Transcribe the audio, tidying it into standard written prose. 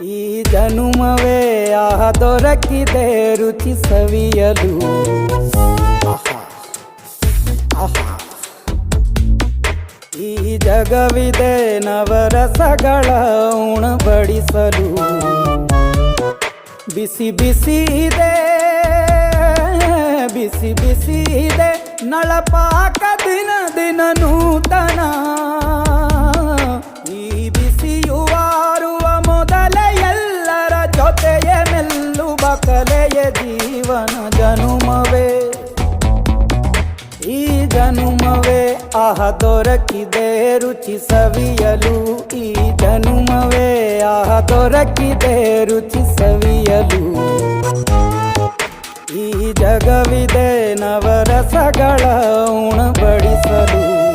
ಈ ಜನುಮವೇ ದೊರಕಿದೆ ರುಚಿ ಸವಿಯಲು. ಆಹಾ, ಆಹಾ. ಈ ಜಗವಿದೆ ನವರಸಗಳ ಉಣಬಡಿಸಲು. ಬಿಸಿ ಬಿಸಿ ಇದೆ, ಬಿಸಿ ಬಿಸಿ ಇದೆ ನಳಪಾಕ ದಿನ ದಿನ ನೂತನ. ಈ ಬಿಸಿಯುವಾರುವ ಮೊದಲೇ ಎಲ್ಲರ ಜೊತೆಯೇ ಮೆಲ್ಲುವ ಕಲೆಯ ಜೀವನ ಜನುಮವೇ. ಈ ಜನುಮವೇ ದೊರಕಿದೆ ರುಚಿ ಸವಿಯಲು. ಈ ಜನುಮವೇ ದೊರಕಿದೆ ರುಚಿ ಸವಿಯಲು. ಈ ಜಗವಿದೆ ನವರಸಗಳ ಉಣಬಡಿಸಲು.